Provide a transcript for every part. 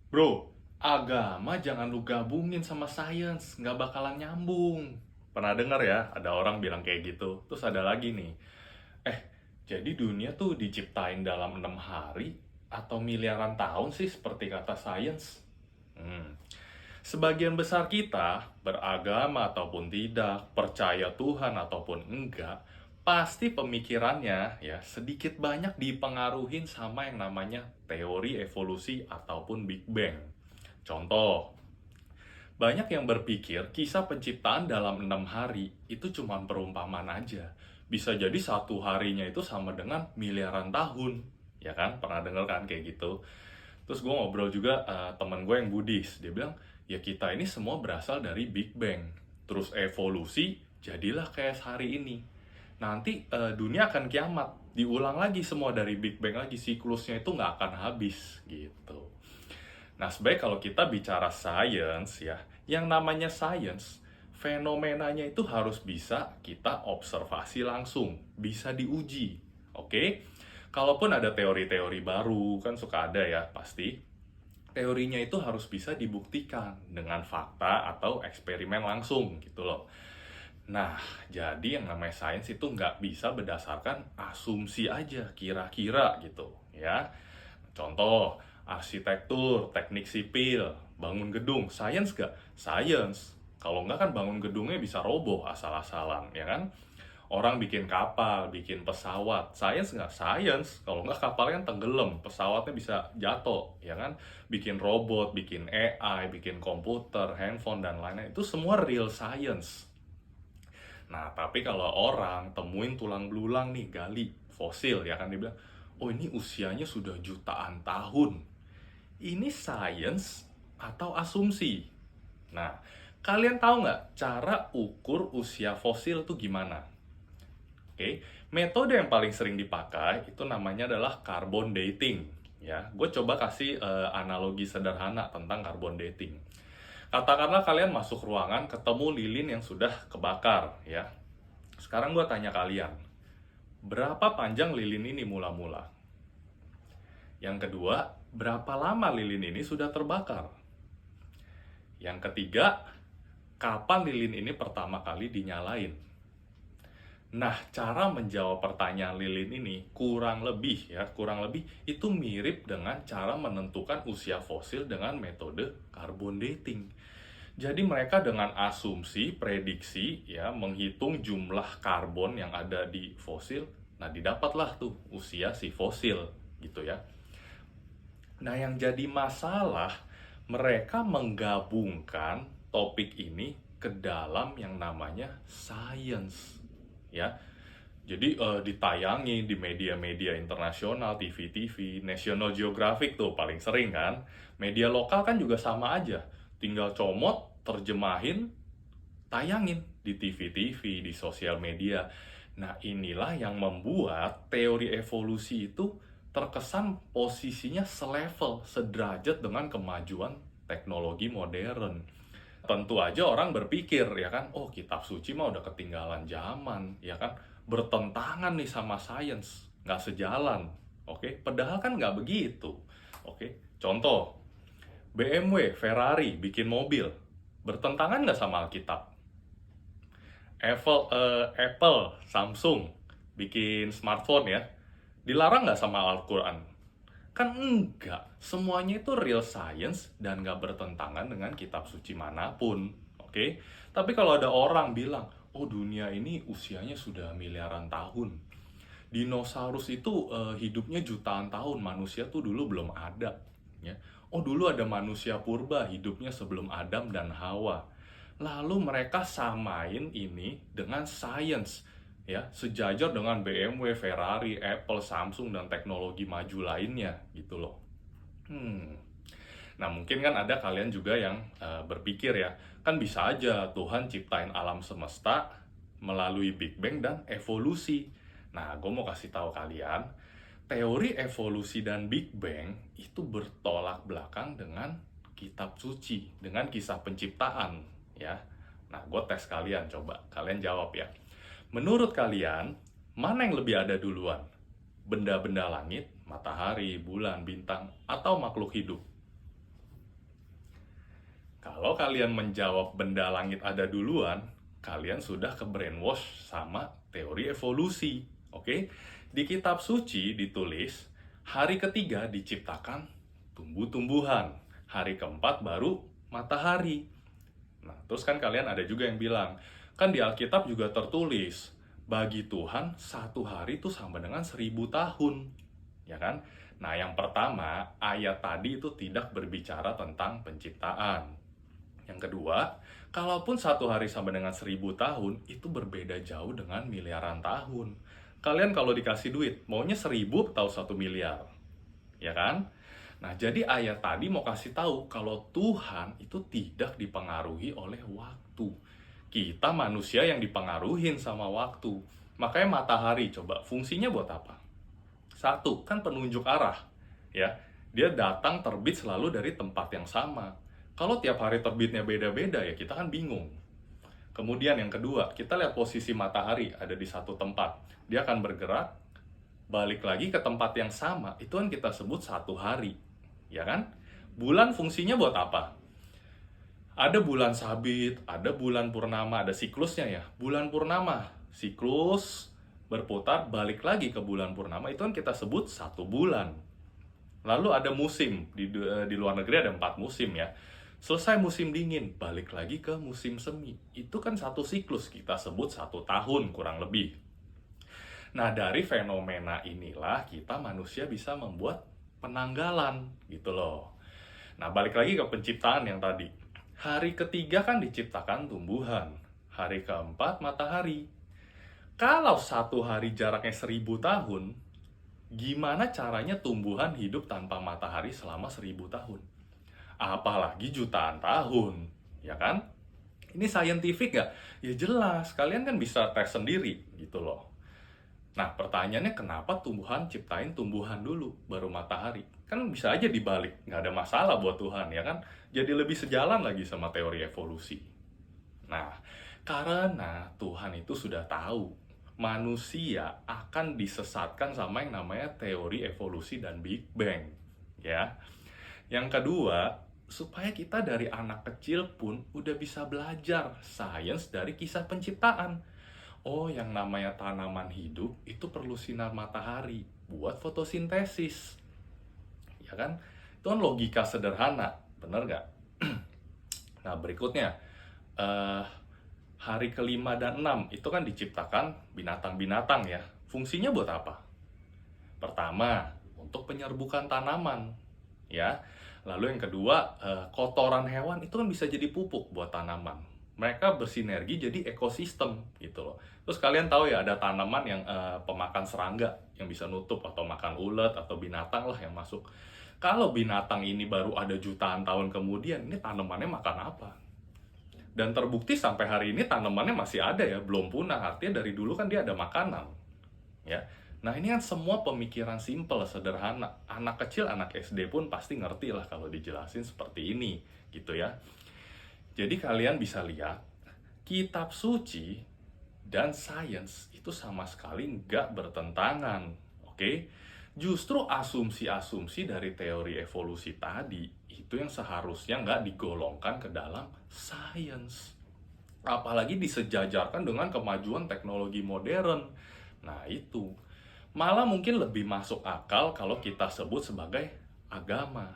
Bro, agama jangan lu gabungin sama sains, nggak bakalan nyambung. Pernah denger ya, ada orang bilang kayak gitu. Terus ada lagi nih, eh, jadi dunia tuh diciptain dalam 6 hari atau miliaran tahun sih seperti kata sains? Hmm. Sebagian besar kita, beragama ataupun tidak, percaya Tuhan ataupun enggak, pasti pemikirannya ya sedikit banyak dipengaruhi sama yang namanya teori evolusi ataupun Big Bang. Contoh, banyak yang berpikir kisah penciptaan dalam 6 hari itu cuma perumpamaan aja. Bisa jadi satu harinya itu sama dengan miliaran tahun. Ya kan? Pernah denger kan kayak gitu? Terus gue ngobrol juga temen gue yang Buddhis. Dia bilang, ya kita ini semua berasal dari Big Bang. Terus evolusi, jadilah kayak hari ini. Nanti dunia akan kiamat. Diulang lagi semua dari Big Bang lagi. Siklusnya itu nggak akan habis gitu. Nah, sebaik kalau kita bicara science ya, yang namanya science, fenomenanya itu harus bisa kita observasi langsung, bisa diuji. Oke? Kalaupun ada teori-teori baru, kan suka ada ya, pasti. Teorinya itu harus bisa dibuktikan dengan fakta atau eksperimen langsung gitu loh. Nah, jadi yang namanya sains itu nggak bisa berdasarkan asumsi aja, kira-kira gitu ya. Contoh, arsitektur, teknik sipil, bangun gedung, sains gak? Sains. Kalau nggak kan bangun gedungnya bisa roboh asal-asalan, ya kan? Orang bikin kapal, bikin pesawat, sains nggak? Sains. Kalau nggak kapalnya tenggelam, pesawatnya bisa jatuh, ya kan? Bikin robot, bikin AI, bikin komputer, handphone, dan lain-lain. Itu semua real science. Nah, tapi kalau orang temuin tulang belulang nih, gali fosil, ya kan? Dia bilang, oh ini usianya sudah jutaan tahun. Ini science atau asumsi? Nah, kalian tahu nggak cara ukur usia fosil itu gimana? Oke, metode yang paling sering dipakai itu namanya adalah carbon dating. Ya, gue coba kasih analogi sederhana tentang carbon dating. Katakanlah kalian masuk ruangan ketemu lilin yang sudah kebakar, ya. Sekarang gue tanya kalian, berapa panjang lilin ini mula-mula? Yang kedua, berapa lama lilin ini sudah terbakar? Yang ketiga, kapan lilin ini pertama kali dinyalain? Nah, cara menjawab pertanyaan lilin ini kurang lebih itu mirip dengan cara menentukan usia fosil dengan metode carbon dating. Jadi mereka dengan asumsi, prediksi ya, menghitung jumlah karbon yang ada di fosil, nah didapatlah tuh usia si fosil gitu ya. Nah, yang jadi masalah, mereka menggabungkan topik ini ke dalam yang namanya science, ya. Jadi ditayangi di media-media internasional, TV-TV, National Geographic tuh paling sering kan. Media lokal kan juga sama aja, tinggal comot, terjemahin, tayangin di TV-TV, di sosial media. Nah, inilah yang membuat teori evolusi itu terkesan posisinya selevel, sederajat dengan kemajuan teknologi modern. Tentu aja orang berpikir, ya kan, oh kitab suci mah udah ketinggalan zaman, ya kan, bertentangan nih sama sains, nggak sejalan, oke? Padahal kan nggak begitu, oke? Contoh, BMW, Ferrari bikin mobil, bertentangan nggak sama Alkitab? Apple, Samsung bikin smartphone ya, dilarang nggak sama Al-Quran? Kan enggak, semuanya itu real science dan nggak bertentangan dengan kitab suci manapun, oke? Tapi kalau ada orang bilang, oh dunia ini usianya sudah miliaran tahun, dinosaurus itu hidupnya jutaan tahun, manusia tuh dulu belum ada, ya. Oh dulu ada manusia purba, hidupnya sebelum Adam dan Hawa. Lalu mereka samain ini dengan science, ya, sejajar dengan BMW, Ferrari, Apple, Samsung, dan teknologi maju lainnya gitu loh. Nah, mungkin kan ada kalian juga yang berpikir ya, kan bisa aja Tuhan ciptain alam semesta melalui Big Bang dan evolusi. Nah, gue mau kasih tahu kalian, teori evolusi dan Big Bang itu bertolak belakang dengan kitab suci, dengan kisah penciptaan, ya. Nah, gue tes kalian, coba kalian jawab ya. Menurut kalian, mana yang lebih ada duluan? Benda-benda langit, matahari, bulan, bintang, atau makhluk hidup? Kalau kalian menjawab benda langit ada duluan, kalian sudah ke brainwash sama teori evolusi. Oke? Di kitab suci ditulis, hari ketiga diciptakan tumbuh-tumbuhan. Hari keempat baru matahari. Nah, terus kan kalian ada juga yang bilang, kan di Alkitab juga tertulis, bagi Tuhan satu hari itu sama dengan 1000 tahun. Ya kan? Nah, yang pertama, ayat tadi itu tidak berbicara tentang penciptaan. Yang kedua, kalaupun satu hari sama dengan 1000 tahun, itu berbeda jauh dengan miliaran tahun. Kalian kalau dikasih duit, maunya 1000 atau 1 miliar? Ya kan? Nah, jadi ayat tadi mau kasih tahu kalau Tuhan itu tidak dipengaruhi oleh waktu. Kita manusia yang dipengaruhin sama waktu. Makanya matahari, coba fungsinya buat apa? Satu, kan penunjuk arah. Ya, dia datang terbit selalu dari tempat yang sama. Kalau tiap hari terbitnya beda-beda ya kita kan bingung. Kemudian yang kedua, kita lihat posisi matahari ada di satu tempat. Dia akan bergerak, balik lagi ke tempat yang sama. Itu kan kita sebut satu hari. Ya kan? Bulan fungsinya buat apa? Ada bulan sabit, ada bulan purnama, ada siklusnya ya. Bulan purnama, siklus berputar, balik lagi ke bulan purnama. Itu kan kita sebut 1 bulan. Lalu ada musim, di luar negeri ada 4 musim ya. Selesai musim dingin, balik lagi ke musim semi. Itu kan satu siklus, kita sebut 1 tahun kurang lebih. Nah, dari fenomena inilah kita manusia bisa membuat penanggalan gitu loh. Nah, balik lagi ke penciptaan yang tadi. Hari ketiga kan diciptakan tumbuhan. Hari keempat matahari. Kalau satu hari jaraknya 1000 tahun, gimana caranya tumbuhan hidup tanpa matahari selama 1000 tahun? Apalagi jutaan tahun, ya kan? Ini scientific gak? Ya jelas, kalian kan bisa tes sendiri gitu loh. Nah, pertanyaannya kenapa tumbuhan ciptain tumbuhan dulu, baru matahari? Kan bisa aja dibalik, nggak ada masalah buat Tuhan, ya kan? Jadi lebih sejalan lagi sama teori evolusi. Nah, karena Tuhan itu sudah tahu, manusia akan disesatkan sama yang namanya teori evolusi dan Big Bang. Ya. Yang kedua, supaya kita dari anak kecil pun udah bisa belajar sains dari kisah penciptaan. Oh, yang namanya tanaman hidup itu perlu sinar matahari buat fotosintesis. Ya kan? Itu kan logika sederhana, bener nggak? Nah, berikutnya, hari kelima dan 6 itu kan diciptakan binatang-binatang ya. Fungsinya buat apa? Pertama, untuk penyerbukan tanaman. Ya. Lalu yang kedua, kotoran hewan itu kan bisa jadi pupuk buat tanaman. Mereka bersinergi jadi ekosistem gitu loh. Terus kalian tahu ya ada tanaman yang pemakan serangga yang bisa nutup atau makan ulet atau binatang lah yang masuk. Kalau binatang ini baru ada jutaan tahun kemudian, ini tanamannya makan apa? Dan terbukti sampai hari ini tanamannya masih ada ya, belum punah. Artinya dari dulu kan dia ada makanan. Ya. Nah, ini kan semua pemikiran simpel, sederhana. Anak kecil, anak SD pun pasti ngerti lah kalau dijelasin seperti ini gitu ya. Jadi kalian bisa lihat, kitab suci dan sains itu sama sekali nggak bertentangan, oke? Justru asumsi-asumsi dari teori evolusi tadi, itu yang seharusnya nggak digolongkan ke dalam sains. Apalagi disejajarkan dengan kemajuan teknologi modern. Nah itu, malah mungkin lebih masuk akal kalau kita sebut sebagai agama.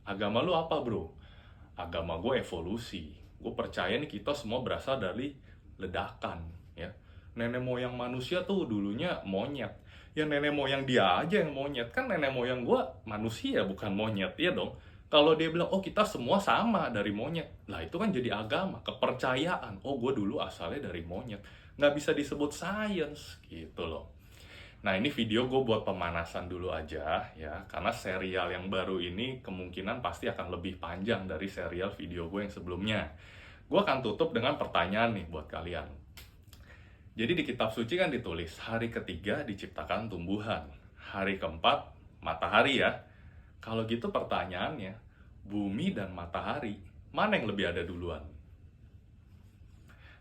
Agama lu apa bro? Agama gue evolusi. Gue percaya nih kita semua berasal dari ledakan ya. Nenek moyang manusia tuh dulunya monyet. Ya nenek moyang dia aja yang monyet. Kan nenek moyang gue manusia bukan monyet ya dong. Kalau dia bilang, oh kita semua sama dari monyet. Lah itu kan jadi agama, kepercayaan. Oh gue dulu asalnya dari monyet. Nggak bisa disebut sains gitu loh. Nah ini video gue buat pemanasan dulu aja ya. Karena serial yang baru ini kemungkinan pasti akan lebih panjang dari serial video gue yang sebelumnya. Gue akan tutup dengan pertanyaan nih buat kalian. Jadi di kitab suci kan ditulis, hari ketiga diciptakan tumbuhan. Hari keempat matahari ya. Kalau gitu pertanyaannya, bumi dan matahari, mana yang lebih ada duluan?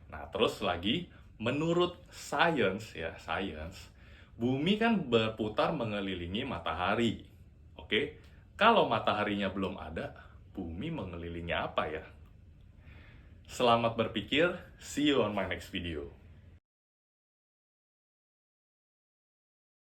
Nah terus lagi, menurut sains ya, sains, bumi kan berputar mengelilingi matahari. Oke, kalau mataharinya belum ada, bumi mengelilingi apa ya? Selamat berpikir, see you on my next video.